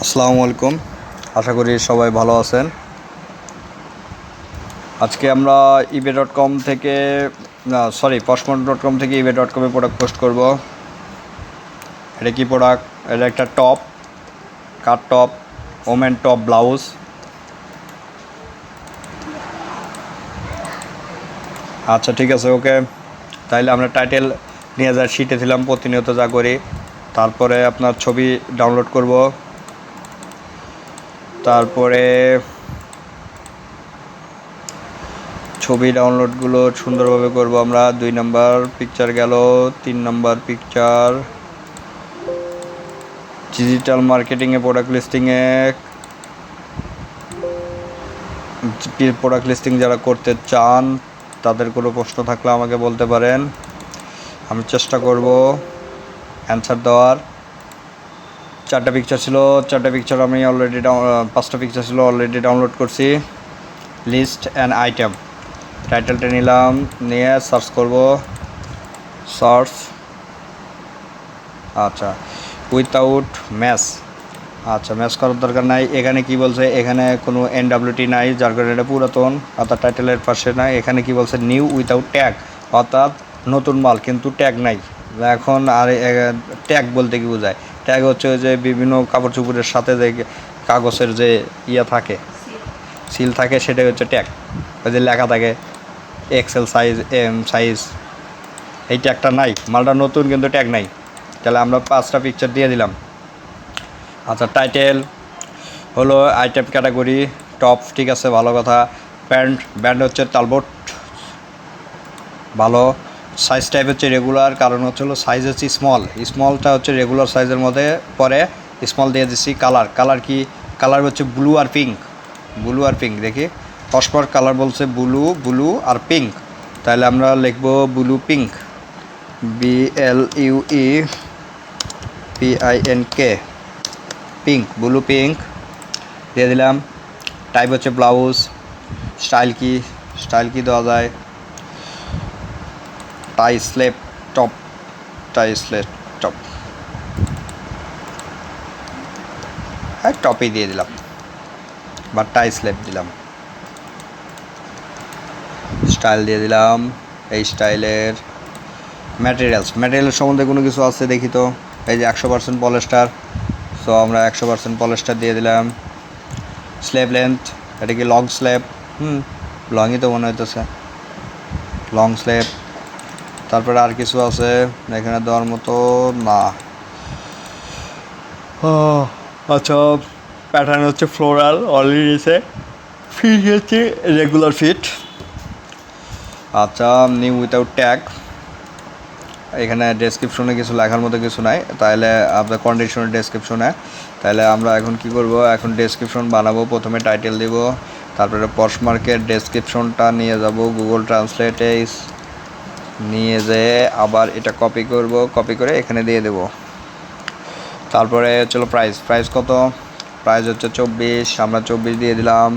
আসসালামু আলাইকুম। আশা করি সবাই ভালো আছেন। আজকে আমরা ebay.com থেকে poshmark.com থেকে ebay.com-এ প্রোডাক্ট পোস্ট করব। এটা কি প্রোডাক্ট? এটা একটা টপ, কাট টপ, ওমেন টপ ব্লাউজ। আচ্ছা ঠিক আছে, ওকে। তাইলে আমরা টাইটেল নিয়ে যা শিটে ছিলাম প্রতিনিয়ত যা করি, তারপরে আপনার ছবি ডাউনলোড করব, তারপরে ছবি ডাউনলোডগুলো সুন্দরভাবে করব আমরা। 2 নাম্বার পিকচার গেল, 3 নাম্বার পিকচার ডিজিটাল মার্কেটিংয়ে প্রোডাক্ট লিস্টিং যারা করতে চান তাদের কোনো প্রশ্ন থাকলে আমাকে বলতে পারেন, আমি চেষ্টা করব অ্যান্সার দেওয়ার। 4টা পিকচার ছিল, 4টা পিকচার আমি অলরেডি 5টা পিকচার ছিল অলরেডি ডাউনলোড করছি। লিস্ট অ্যান্ড আইটেম টাইটেলটা নিলাম, নিয়ে সার্চ করব। সার্চ, আচ্ছা, উইথাউট ম্যাচ। আচ্ছা, ম্যাচ করার দরকার নাই। এখানে কি বলছে? এখানে কোনো এনডাব্লিউটি নাই, যার কারণে এটা পুরাতন, অর্থাৎ টাইটেলের পাশে নাই। এখানে কি বলছে? নিউ উইথাউট ট্যাগ, অর্থাৎ নতুন মাল কিন্তু ট্যাগ নাই। এখন আর ট্যাগ বলতে কি বোঝায়? ট্যাগ হচ্ছে যে বিভিন্ন কাপড় চোপড়ের সাথে যে কাগজের যে থাকে, সিল থাকে, সেটাই হচ্ছে ট্যাগ। ওই যে লেখা থাকে এক্সেল সাইজ, এম সাইজ, এই ট্যাগটা নাই। মালটা নতুন কিন্তু ট্যাগ নাই। তাহলে আমরা 5টা পিকচার দিয়ে দিলাম। আচ্ছা, টাইটেল হলো আইটেম ক্যাটাগরি টপ, ঠিক আছে, ভালো কথা। ব্র্যান্ড হচ্ছে টালবোট, ভালো। সাইজ টাইপ হচ্ছে রেগুলার, কারণ হচ্ছে সাইজ হচ্ছে স্মলটা হচ্ছে রেগুলার সাইজের মধ্যে পরে, স্মল দিয়ে দিচ্ছি। কালার কি? কালার হচ্ছে ব্লু আর পিঙ্ক। দেখি পশমার্ক কালার বলছে ব্লু আর পিঙ্ক, তাহলে আমরা লিখবো blue pink, BLUEPINK, pink, blue pink দিয়ে দিলাম। টাইপ হচ্ছে ব্লাউজ। স্টাইল কি দেওয়া যায়? টাই স্লেপ টপ, হ্যাঁ, টপই দিয়ে দিলাম বা টাই স্লেপ দিলাম। স্টাইল দিয়ে দিলাম। এই স্টাইলের ম্যাটেরিয়াল সম্বন্ধে কোনো কিছু আছে দেখি তো। এই যে 100% পলিস্টার, সো আমরা 100% পলিস্টার দিয়ে দিলাম। স্লেভ লেন্থ, এটা কি লং স্লেভ? লংই তো মনে হইতেছে, লং স্লেভ। তারপরে আর কিছু আছে এখানে দেওয়ার মতো না। আচ্ছা, প্যাটার্ন হচ্ছে ফ্লোরাল, অলরেডি নিচে ফিট হচ্ছে রেগুলার ফিট। আচ্ছা, নিউ উইথাউট ট্যাগ। এখানে ডেসক্রিপশনে কিছু লেখার মতো কিছু নাই, তাহলে আপনার কন্ডিশনের ডেসক্রিপশনে। তাহলে আমরা এখন কি করব? এখন ডেসক্রিপশন বানাবো। প্রথমে টাইটেল দিব, তারপরে পশমার্কের ডেসক্রিপশনটা নিয়ে যাব গুগল ট্রান্সলেটে, নিয়ে যেয়ে আবার এটা কপি করে এখানে দিয়ে দেব। তারপরে চলো প্রাইস কত? প্রাইস হচ্ছে 24, আমরা 24 দিয়ে দিলাম।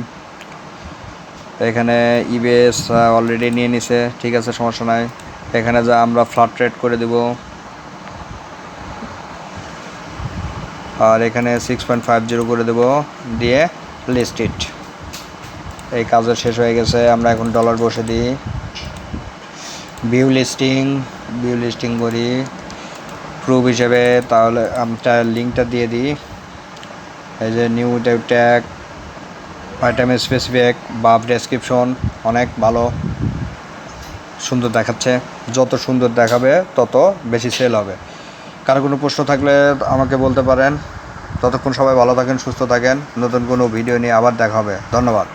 এখানে ইবেস অলরেডি নিয়ে নিছে, ঠিক আছে, সমস্যা নাই। এখানে যা আমরা ফ্ল্যাট রেট করে দেব, আর এখানে 6.50 করে দেব, দিয়ে লিস্ট ইট। এই কাজের শেষ হয়ে গেছে। আমরা এখন ডলার বসে দিই, ভিউ লিস্টিং করি প্রুফ হিসেবে। তাহলে আমরা লিঙ্কটা দিয়ে দিই। এই যে নিউ ট্যাগ, আইটেম স্পেসিফিক বা ডেসক্রিপশন, অনেক ভালো, সুন্দর দেখাচ্ছে। যত সুন্দর দেখাবে তত বেশি সেল হবে। কারো কোনো প্রশ্ন থাকলে আমাকে বলতে পারেন। ততক্ষণ সবাই ভালো থাকেন, সুস্থ থাকেন। নতুন কোনো ভিডিও নিয়ে আবার দেখা হবে। ধন্যবাদ।